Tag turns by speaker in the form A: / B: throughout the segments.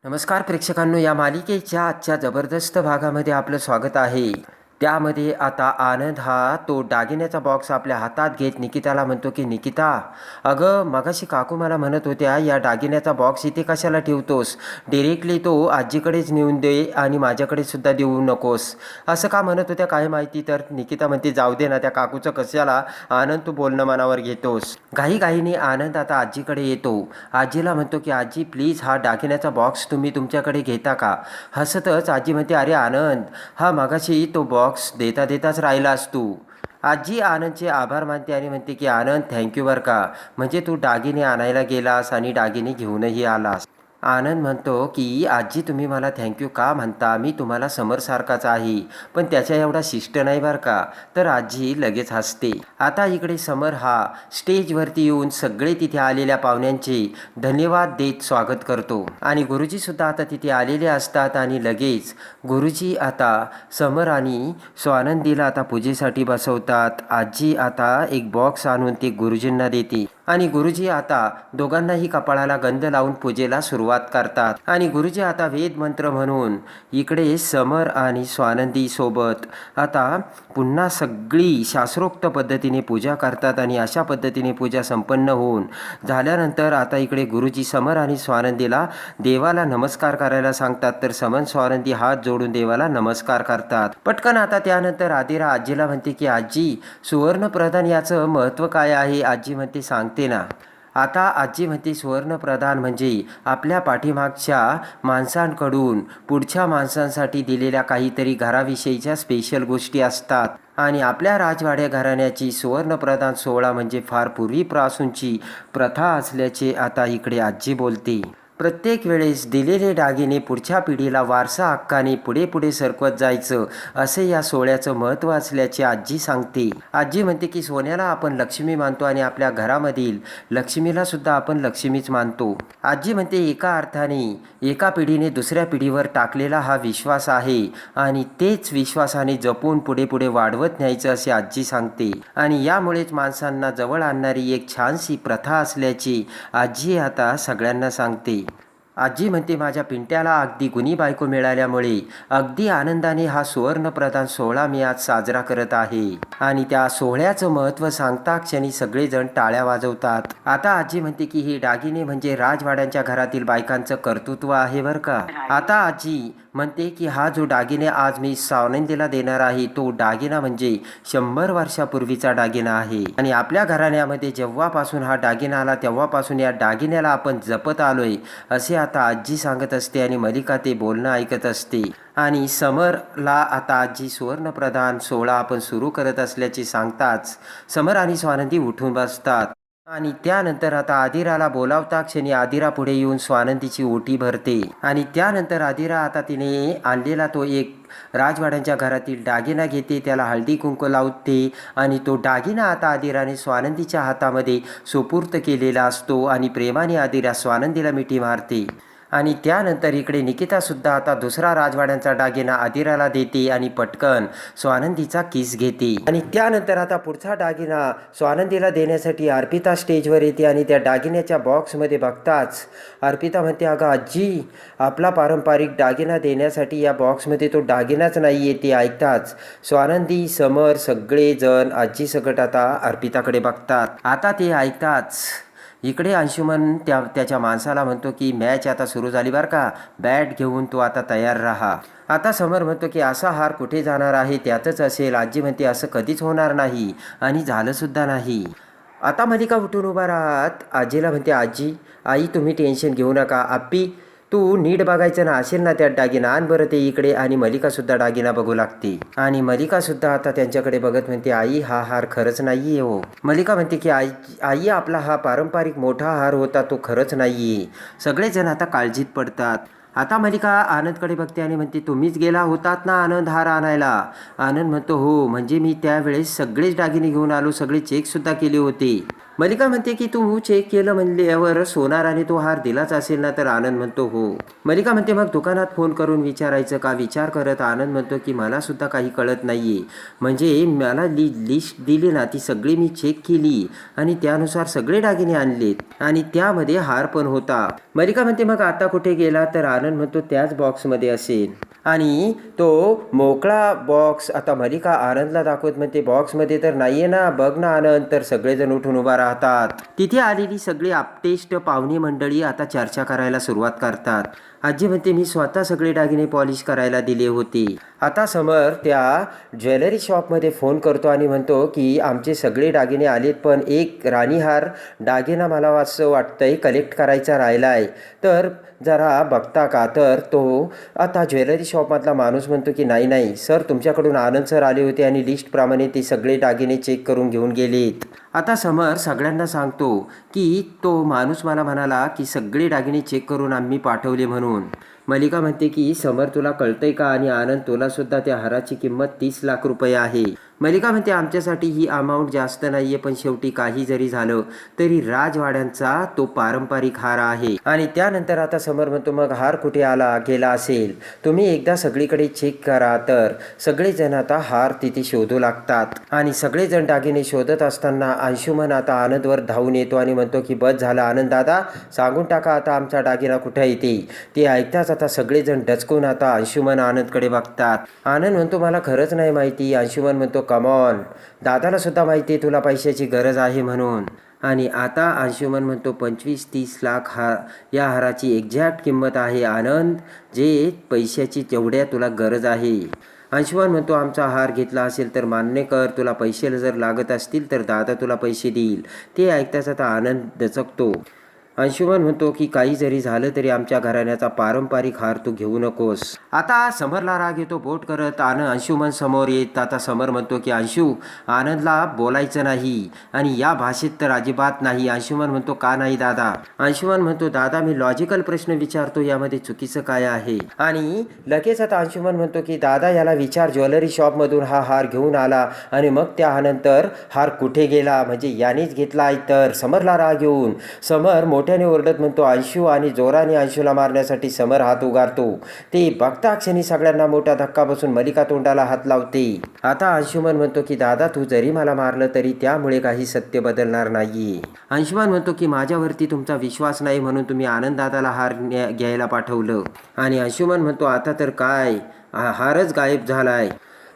A: नमस्कार प्रेक्षकांनो, या मालिकेच्या आजच्या जबरदस्त भागामध्ये आपलं स्वागत आहे. त्यामध्ये आता आनंद हा तो दागिन्याचा बॉक्स आपल्या हातात घेत निकिताला म्हणतो की निकिता, अगं मगाशी काकू मला म्हणत होत्या या दागिन्याचा बॉक्स इथे कशाला ठेवतोस, डिरेक्टली तो आजीकडेच नेऊन दे आणि माझ्याकडे सुद्धा देऊ नकोस. असं का म्हणत होत्या काय माहिती. तर निकिता म्हणते जाऊ दे ना, त्या काकूचं कशाला आनंद तू बोलणं मनावर घेतोस. घाईघाईने आनंद आता आजीकडे येतो. आजीला म्हणतो की आजी प्लीज हा दागिन्याचा बॉक्स तुम्ही तुमच्याकडे घेता का. हसतच आजी म्हणते अरे आनंद, हा मगाशी तो बॉक्स देता देताच राहिलास तू. आजी आनंदचे आभार मानते आणि म्हणते की आनंद थँक्यू बरं का, म्हणजे तू दागिने आणायला गेलास आणि दागिने घेऊनही आलास. आनंद म्हणतो की आजी तुम्ही मला थँक्यू का म्हणता, मी तुम्हाला समरसारखाच आहे, पण त्याच्या एवढा शिष्ट नाही बरं का. तर आजी लगेच हसते. आता इकडे समर हा स्टेजवरती येऊन सगळे तिथे आलेल्या पाहुण्यांचे धन्यवाद देत स्वागत करतो आणि गुरुजीसुद्धा आता तिथे आलेले असतात आणि लगेच गुरुजी आता समर आणि स्वानंदीला आता पूजेसाठी बसवतात. आजी आता एक बॉक्स आणून ते गुरुजींना देते आणि गुरुजी आता दोघांनाही कपाळाला गंध लावून पूजेला सुरुवात करतात आणि गुरुजी आता वेद मंत्र म्हणून इकडे समर आणि स्वानंदी सोबत आता पुन्हा सगळी शास्त्रोक्त पद्धतीने पूजा करतात आणि अशा पद्धतीने पूजा संपन्न होऊन झाल्यानंतर आता इकडे गुरुजी समर आणि स्वानंदीला देवाला नमस्कार करायला सांगतात. तर समर स्वानंदी हात जोडून देवाला नमस्कार करतात. पटकन आता त्यानंतर आदिरा आजीला म्हणते की आजी सुवर्णप्रधान याचं महत्त्व काय आहे. आजी म्हणते सांगते ना. आता आजी म्हणते सुवर्णप्रधान म्हणजे आपल्या पाठीमागच्या माणसांकडून पुढच्या माणसांसाठी दिलेल्या काहीतरी घराविषयीच्या स्पेशल गोष्टी असतात आणि आपल्या राजवाड्या घराण्याची सुवर्णप्रधान सोहळा म्हणजे फार पूर्वीपासूनची प्रथा असल्याचे आता इकडे आजी बोलते. प्रत्येक वेळेस दिलेले दागिने पुढच्या पिढीला वारसा हक्काने पुढे पुढे सरकवत जायचं असे या सोहळ्याचं महत्त्व असल्याचे आजी सांगते. आजी म्हणते की सोन्याला आपण लक्ष्मी मानतो आणि आपल्या घरामधील लक्ष्मीला सुद्धा आपण लक्ष्मीच मानतो. आजी म्हणते एका अर्थाने एका पिढीने दुसऱ्या पिढीवर टाकलेला हा विश्वास आहे आणि तेच विश्वासाने जपून पुढे पुढे वाढवत न्यायचं असे आजी सांगते आणि यामुळेच माणसांना जवळ आणणारी एक छानशी प्रथा असल्याची आजी आता सगळ्यांना सांगते. आजी म्हणते माझ्या पिंट्याला अगदी गुणी बायको मिळाल्यामुळे अगदी आनंदाने हा सुवर्णप्रधान सोहळा मी आज साजरा करत आहे आणि त्या सोहळ्याचं महत्त्व सांगता क्षणी सगळेजण टाळ्या वाजवतात. आता आजी म्हणते की ही दागिने म्हणजे राजवाड्यांच्या घरातील बायकांचं कर्तृत्व आहे बरं का. आता आजी म्हणते की हा जो दागिने आज मी स्वानंदीला देणार आहे तो दागिना म्हणजे 100 वर्षापूर्वीचा दागिना आहे आणि आपल्या घराण्यामध्ये जेव्हापासून हा दागिना आला तेव्हापासून या दागिन्याला आपण जपत आलोय असे आता आजी सांगत असते आणि मलिका ते बोलणं ऐकत असते आणि समरला आता आजी सुवर्णप्रधान सोहळा आपण सुरू करत असल्याचे सांगताच समर आणि स्वानंदी उठून बसतात आणि त्यानंतर आता आदिराला बोलावता क्षणी आदिरा पुढे येऊन स्वानंदीची ओटी भरते आणि त्यानंतर आदिरा आता तिने आणलेला तो एक राजवाड्यांच्या घरातील दागिना घेते, त्याला हळदी कुंकू लावते आणि तो दागिना आता आदिराने स्वानंदीच्या हातामध्ये सुपूर्त केलेला असतो आणि प्रेमाने आदिरा स्वानंदीला मिठी मारते आणि त्यानंतर इकडे निकितासुद्धा आता दुसरा राजवाड्यांचा दागिना आदिराला देते आणि पटकन स्वानंदीचा किस घेते आणि त्यानंतर आता पुढचा दागिना स्वानंदीला देण्यासाठी अर्पिता स्टेजवर येते आणि त्या दागिन्याच्या बॉक्समध्ये बघताच अर्पिता म्हणते अगं आजी आपला पारंपरिक दागिना देण्यासाठी या बॉक्समध्ये तो दागिनाच नाही येते. ऐकताच स्वानंदी समर सगळेजण आजी सकट आता अर्पिताकडे बघतात. आता ते ऐकताच इकडे अंशुमन त्याच्या माणसाला म्हणतो की मॅच आता सुरू झाली बरं का, बॅट घेऊन तू आता तयार राहा. आता समर म्हणतो की असा हार कुठे जाणार आहे, त्यातच असेल. आजी म्हणते असं कधीच होणार नाही आणि झालंसुद्धा नाही. आता मलिका उठून उभा राहत आजीला म्हणते आजी आई तुम्ही टेन्शन घेऊ नका, आप्पी तू नीट बघायचं ना असेल ना त्यात दागिना, आण बरं ते इकडे. आणि मलिकासुद्धा दागिना बघू लागते आणि मलिकासुद्धा आता त्यांच्याकडे बघत म्हणते आई हा हार खरंच नाही आहे हो. मलिका म्हणते की आई आपला हा पारंपरिक मोठा हार होता तो खरंच नाही आहे. सगळेजण आता काळजीत पडतात. आता मलिका आनंदकडे बघते आणि म्हणते तुम्हीच गेला होतात ना आनंद हार आणायला. आनंद म्हणतो हो, म्हणजे मी त्यावेळेस सगळेच दागिने घेऊन आलो, सगळे चेकसुद्धा केले होते. मल्लिका म्हणते की तू चेक केलं म्हणल्यावर सोनाराने तो हार दिलाच असेल ना? तर आनंद म्हणतो हो. मल्लिका म्हणते मग दुकानात फोन करून विचारायचं का? विचार करत आनंद म्हणतो की मला सुद्धा काही कळत नाहीये. म्हणजे मला लिस्ट दिली ना, ती सगळी मी चेक केली आणि त्यानुसार सगळे दागिने आणलेत आणि त्यामध्ये हार पण होता. मल्लिका म्हणते मग आता कुठे गेला? तर आनंद म्हणतो त्याच बॉक्समध्ये असेल. आणि तो मोकळा बॉक्स आता मल्लिका आनंदला दाखवत म्हणते बॉक्समध्ये तर नाहीये ना, बघ ना आनंद. तर सगळेजण उठून उभा राहतात. तिथे आलेली सगळी आपटेष्ट पाहुणे मंडळी आता चर्चा करायला सुरुवात करतात. आजी म्हणते मी स्वतः सगळे दागिने पॉलिश करायला दिले होते. आता समर त्या ज्वेलरी शॉपमध्ये फोन करतो आणि म्हणतो की आमचे सगळे दागिने आलेत, पण एक राणीहार दागिना मला असं वाटतंय कलेक्ट करायचा राहिला आहे, तर जरा बघता का? तर तो आता ज्वेलरी शॉपमधला माणूस म्हणतो की नाही नाही सर, तुमच्याकडून आनंद सर आले होते आणि लिस्टप्रमाणे ते सगळे दागिने चेक करून घेऊन गेलेत. आता समर सगळ्यांना सांगतो की तो माणूस मला म्हणाला की सगळे दागिने चेक करून आम्ही पाठवले म्हणून. मल्लिका म्हणते की समर तुला कळतंय का? आणि आनंद तुला सुद्धा त्या हाराची किंमत 30 लाख रुपये आहे. मल्लिका म्हणते आमच्यासाठी ही अमाऊंट जास्त नाहीये, पण शेवटी काही जरी झालं तरी राजवाड्यांचा तो पारंपरिक हार आहे. आणि त्यानंतर आता समर म्हणतो मग हार कुठे गेला असेल, तुम्ही एकदा सगळीकडे चेक करा. तर सगळेजण आता हार तिथे शोधू लागतात आणि सगळेजण दागिने शोधत असताना अंशुमन आता आनंदवर धावून येतो आणि म्हणतो की बस झालं आनंद दादा, सांगून टाका आता आमचा दागिना कुठे येते. ते ऐकताच आता सगळेजण डचकून आता अंशुमन आनंदकडे बघतात. आनंद म्हणतो मला खरंच नाही माहिती. अंशुमन म्हणतो कमॉन, दादाला सुद्धा माहिती आहे तुला पैशाची गरज आहे म्हणून. आणि आता अंशुमन म्हणतो 25-30 लाख या हाराची एक्झॅक्ट किंमत आहे आनंद, जे पैशाची जेवढ्या तुला गरज आहे. अंशुमन म्हणतो आमचा हार घेतला असेल तर मान्य कर, तुला पैसे जर लागत असतील तर दादा तुला पैसे देईल. ते ऐकताच आता आनंद दचकतो. अंशुमन म्हणतो की काही जरी झालं तरी आमच्या घराण्याचा पारंपरिक हार तू घेऊ नकोस. आता समरला राग येतो. बोट करत अंशुमन समोर येत. आता समर म्हणतो की अंशू, आनंदला बोलायचं नाही आणि या भाषेत तर अजिबात नाही. अंशुमन म्हणतो का नाही दादा? अंशुमन म्हणतो दादा मी लॉजिकल प्रश्न विचारतो, यामध्ये चुकीचं काय आहे? आणि लगेच आता अंशुमन म्हणतो की दादा याला विचार, ज्वेलरी शॉपमधून हा हार घेऊन आला आणि मग त्यानंतर हार कुठे गेला, म्हणजे यानेच घेतला आहे. तर समरला राग येऊन समर मोठ्याने ओरडत म्हणतो अंशू, आणि जोराने अंशूला मारण्यासाठी समर हात उगारतो. ते बघता क्षणी सगळ्यांना मोठा धक्का बसून मल्लिका तोंडाला हात लावते. आता अंशुमन म्हणतो की दादा तू जरी मला मारलं तरी त्यामुळे काही सत्य बदलणार नाहीये. अंशुमन म्हणतो की माझ्यावरती तुमचा विश्वास नाही म्हणून तुम्ही आनंद दादाला हार घ्यायला पाठवलं. आणि अंशुमन म्हणतो आता तर काय, हारच गायब झालाय.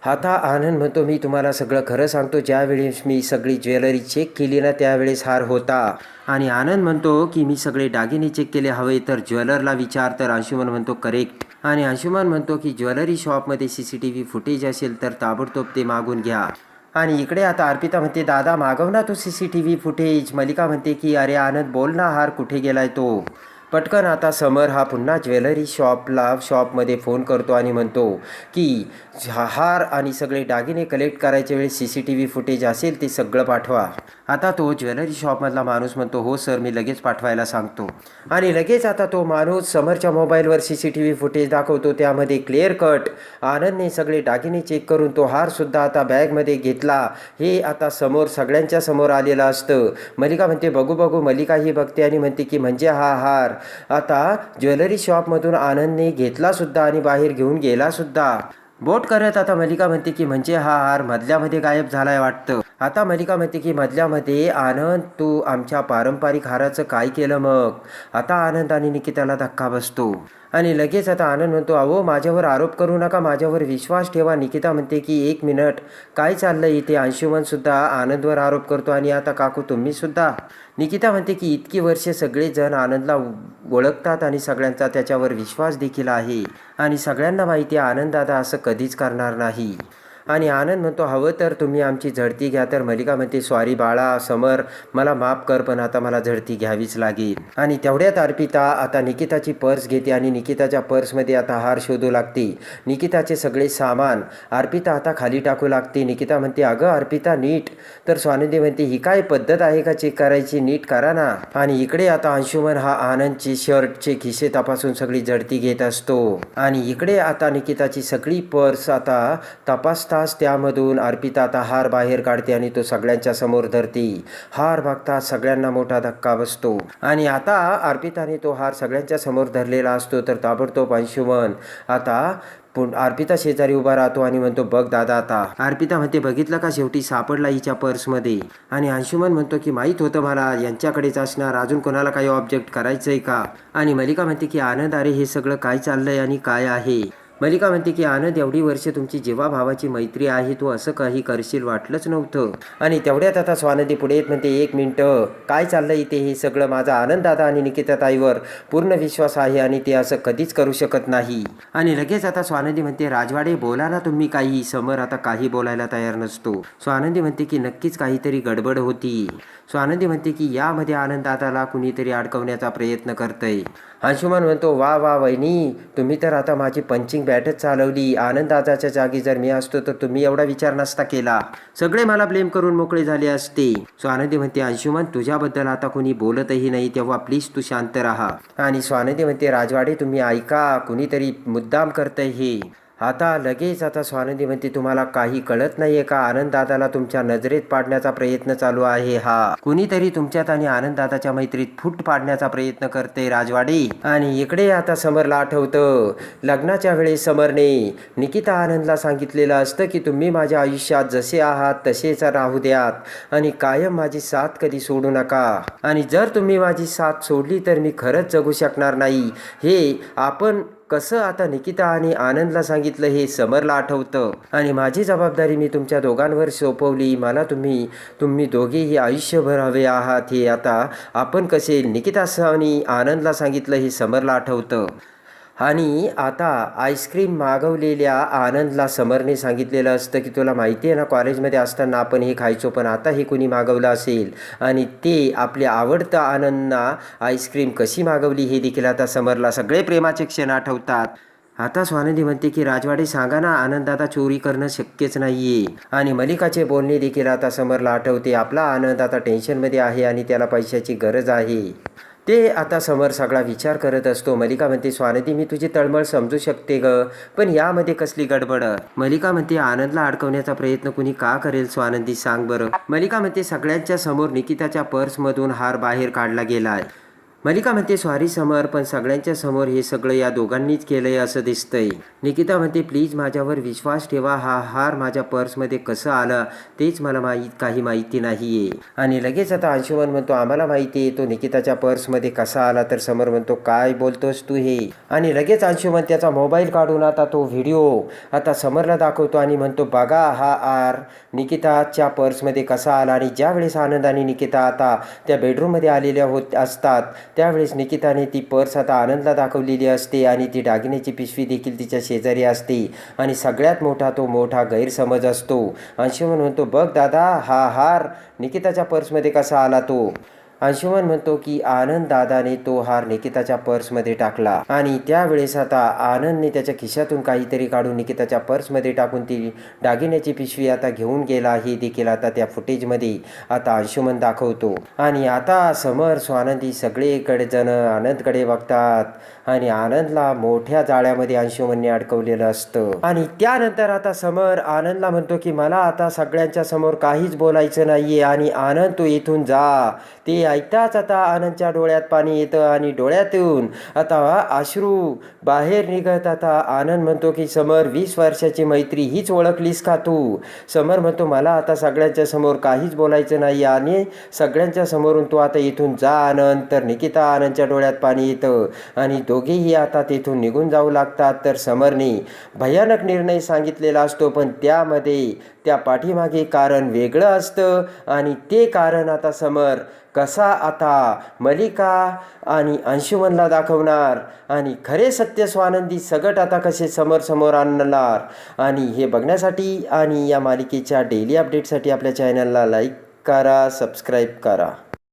A: आता आनंद म्हणतो मी तुम्हाला सगळं खरं सांगतो, ज्यावेळेस मी सगळी ज्वेलरी चेक केली ना त्यावेळेस हार होता. आणि आनंद म्हणतो की मी सगळे दागिने चेक केले, हवे तर ज्वेलरला विचार. तर अंशुमन म्हणतो करेक्ट. आणि अंशुमन म्हणतो की ज्वेलरी शॉपमध्ये CCTV फुटेज असेल तर ताबडतोब ते मागून घ्या. आणि इकडे आता अर्पिता म्हणते दादा मागव ना तो CCTV फुटेज. मल्लिका म्हणते की अरे आनंद बोल ना, हार कुठे गेलाय तो. पटकन आता समर हा पुन्हा ज्वेलरी शॉपमध्ये फोन करतो आणि म्हणतो की हार आणि सगळे दागिने कलेक्ट करायच्या वेळी CCTV फुटेज असेल ते सगळं पाठवा. आता तो ज्वेलरी शॉपमधला माणूस म्हणतो हो सर, मी लगेच पाठवायला सांगतो. आणि लगेच आता तो माणूस समरच्या मोबाईलवर CCTV फुटेज दाखवतो. त्यामध्ये क्लिअर कट आनंदने सगळे दागिने चेक करून तो हारसुद्धा आता बॅगमध्ये घेतला, हे आता समोर सगळ्यांच्या समोर आलेलं असतं. मल्लिका म्हणते बघू बघू. मल्लिका ही बघते आणि म्हणते की म्हणजे हा हार आता ज्वेलरी शॉपमधून आनंदने घेतला सुद्धा आणि बाहेर घेऊन गेला सुद्धा. बोट करत आता मल्लिका म्हणते की म्हणजे हा हार मधल्यामध्ये गायब झालाय वाटतं. आता मल्लिका म्हणते की मधल्यामध्ये आनंद तू आमच्या पारंपरिक हाराचं काय केलं मग? आता आनंद आणि निकिताला धक्का बसतो. आणि लगेच आता आनंद म्हणतो अहो माझ्यावर आरोप करू नका, माझ्यावर विश्वास ठेवा. निकिता म्हणते की 1 मिनिट काय चाललं इथे? अंशुमन सुद्धा आनंदवर आरोप करतो आणि आता काकू तुम्ही सुद्धा. निकिता म्हणते की इतकी वर्षे सगळेजण आनंदला ओळखतात आणि सगळ्यांचा त्याच्यावर विश्वास देखील आहे आणि सगळ्यांना माहिती आहे आनंद दादा असं कधीच करणार नाही. आणि आनंद म्हणतो हवं तर तुम्ही आमची झडती घ्या. तर मल्लिका म्हणते सॉरी बाळा, समर मला माफ कर, पण आता मला झडती घ्यावीच लागेल. आणि तेवढ्यात अर्पिता आता निकिताची पर्स घेते आणि निकिताच्या पर्समध्ये आता हार शोधू लागते. निकिताचे सगळे सामान अर्पिता आता खाली टाकू लागते. निकिता म्हणते अगं अर्पिता नीट. तर स्वानंदी म्हणते ही काय पद्धत आहे का चेक करायची, नीट करा ना. आणि इकडे आता अंशुमन हा आनंदचे शर्टचे खिसे तपासून सगळी झडती घेत असतो. आणि इकडे आता निकिताची सगळी पर्स आता तपासता असताच त्यामधून अर्पिता आता हार बाहेर काढते आणि तो सगळ्यांच्या समोर धरते. हार बघता सगळ्यांना मोठा धक्का बसतो आणि आता अर्पिताने तो हार सगळ्यांच्या समोर धरलेला असतो. तर ताबडतोब अंशुमन आता अर्पिता शेजारी उभा राहतो आणि म्हणतो, बघ दादा आता. अर्पिता म्हणते, बघितलं का, शेवटी सापडला हिच्या पर्समध्ये. आणि अंशुमन म्हणतो की माहीत होतं मला यांच्याकडेच असणार, अजून कोणाला काही ऑब्जेक्ट करायचंय का. आणि मलिका म्हणते की आनंद, अरे हे सगळं काय चाललंय आणि काय आहे. मलिका म्हणते की आनंद, एवढी वर्ष तुमची जेव्हा भावाची मैत्री आहे, तू असं काही करशील वाटलंच नव्हतं. आणि तेवढ्यात आता स्वानंदी पुढे येत म्हणते, 1 मिनिटं, काय चाललंय इथे हे सगळं. माझा आनंद दादा आणि निकिता ताईवर पूर्ण विश्वास आहे आणि ते असं कधीच करू शकत नाही. आणि लगेच आता स्वानंदी म्हणते, राजवाडे बोला ना तुम्ही काही. समर आता काही बोलायला तयार नसतो. स्वानंदी म्हणते की नक्कीच काहीतरी गडबड होती. स्वानंदी म्हणते की यामध्ये आनंद दादाला कुणीतरी अडकवण्याचा प्रयत्न करतंय. अंशुमन म्हणतो, वा वा वहिनी, तुम्ही तर आता माझी पंचिंग बॅटच चालवली. आनंद दादाच्या जागी जर मी असतो तर तुम्ही एवढा विचार नसता केला, सगळे मला ब्लेम करून मोकळे झाले असते. स्वानंदी म्हणते, अंशुमन तुझ्याबद्दल आता कोणी बोलतही नाही, तेव्हा प्लीज तू शांत राहा. आणि स्वानंदी म्हणते, राजवाडे तुम्ही ऐका, कुणीतरी मुद्दाम करतंय हे. आता लगेच आता स्वानंदी म्हणते, तुम्हाला काही कळत नाहीये का, आनंद दादाला तुमच्या नजरेत पाडण्याचा प्रयत्न चालू आहे. हा कुणीतरी तुमच्यात आणि आनंद दादाच्या मैत्रीत फूट पाडण्याचा प्रयत्न करते राजवाडे. आणि इकडे आता समरला आठवतं, लग्नाच्या वेळेस समरने निकिता आनंदला सांगितलेलं असतं की तुम्ही माझ्या आयुष्यात जसे आहात तसेच राहू द्यात आणि कायम माझी साथ कधी सोडू नका. आणि जर तुम्ही माझी साथ सोडली तर मी खरंच जगू शकणार नाही. हे आपण कसं आता निकिता आणि आनंदला सांगितलं हे समरला आठवतं. आणि माझी जबाबदारी मी तुमच्या दोघांवर सोपवली. मला तुम्ही दोघेही आयुष्यभर हवे आहात हे आता आपण कसे निकिता आणि आनंदला सांगितलं हे समरला आठवतं. आणि आता आईस्क्रीम मागवलेल्या आनंदला समरने सांगितलेलं असतं की तुला माहिती आहे ना, कॉलेजमध्ये असताना आपण हे खायचो, पण आता हे कुणी मागवलं असेल. आणि ते आपल्या आवडतं आनंदना आईस्क्रीम कशी मागवली हे देखील आता समरला सगळे प्रेमाचे क्षण आठवतात. आता स्वानंदी म्हणते की राजवाडे सांगा ना, आनंद आता चोरी करणं शक्यच नाहीये. आणि मलिकाचे बोलणे देखील आता समरला आठवते. आपला आनंद आता टेन्शनमध्ये आहे आणि त्याला पैशाची गरज आहे. ते आता समर सगळा विचार करत असतो. मलिका म्हणते, स्वानंदी मी तुझी तळमळ समजू शकते ग, पण यामध्ये कसली गडबड. मलिका म्हणते, आनंदला अडकवण्याचा प्रयत्न कुणी का करेल स्वानंदी, सांग बरं. मलिका म्हणते, सगळ्यांच्या समोर निकिताच्या पर्समधून हार बाहेर काढला गेलाय. मलिका म्हणते, सॉरी समर, पण सगळ्यांच्या समोर हे सगळं या दोघांनीच केलंय असं दिसतंय. निकिता म्हणते, प्लीज माझ्यावर विश्वास ठेवा, हा हार माझ्या पर्समध्ये कसं आला तेच मला काही माहिती नाहीये. आणि लगेच आता अंशुमन म्हणतो, आम्हाला माहिती आहे तो निकिताच्या पर्समध्ये कसा आला. तर समर म्हणतो, काय बोलतोस तू हे. आणि लगेच अंशुमन त्याचा मोबाईल काढून आता तो व्हिडिओ आता समरला दाखवतो आणि म्हणतो, बघा हा हार निकिताच्या पर्समध्ये कसा आला. आणि ज्यावेळेस आनंद आणि निकिता आता त्या बेडरूममध्ये आलेल्या असतात त्यावेळेस निकिताने ती पर्स आता आनंदला दाखवलेली असते आणि ती दागिन्याची पिशवी देखील तिच्या शेजारी असते. आणि सगळ्यात मोठा गैरसमज असतो. अंशुमन म्हणतो, बघ दादा, हा हार निकिताच्या पर्समध्ये कसा आला तो. अंशुमन म्हणतो की आनंद दादाने तो हार निकिताच्या पर्समध्ये टाकला. आणि त्यावेळेस आता आनंदने त्याच्या खिशातून काहीतरी काढून निकिताच्या पर्समध्ये टाकून ती दागिन्याची पिशवी आता घेऊन गेला. हे देखील आता त्या फुटेजमध्ये आता अंशुमन दाखवतो. आणि आता समर स्वानंदी सगळीकडे जण आनंदकडे बघतात आणि आनंदला मोठ्या जाळ्यामध्ये अंशुमनने अडकवलेलं असतं. आणि त्यानंतर आता समर आनंदला म्हणतो की मला आता सगळ्यांच्या समोर काहीच बोलायचं नाहीये आणि आनंद तू इथून जा. ते ऐकताच आता आनंदच्या डोळ्यात पाणी येतं आणि डोळ्यातून आता अश्रू बाहेर निघत. आता आनंद म्हणतो की समर, 20 वर्षाची मैत्री हीच ओळखलीस का तू. समर म्हणतो, मला आता सगळ्यांच्या समोर काहीच बोलायचं नाही आणि सगळ्यांच्या समोरून तू आता इथून जा आनंद. तर निकिता आनंदच्या डोळ्यात पाणी येतं आणि दोघेही आता तिथून निघून जाऊ लागतात. तर समरने भयानक निर्णय सांगितलेला असतो, पण त्यामध्ये त्या पाठीमागे कारण वेगळं असतं. आणि ते कारण आता समर कसा आता मलिका आणि अंशुमनला दाखवणार आणि खरे सत्य स्वानंदी सगट आता कसे समोर आणणार. आणि हे बघण्यासाठी आणि या मालिकेच्या डेली अपडेटसाठी आपल्या चॅनलला लाईक करा, सबस्क्राईब करा.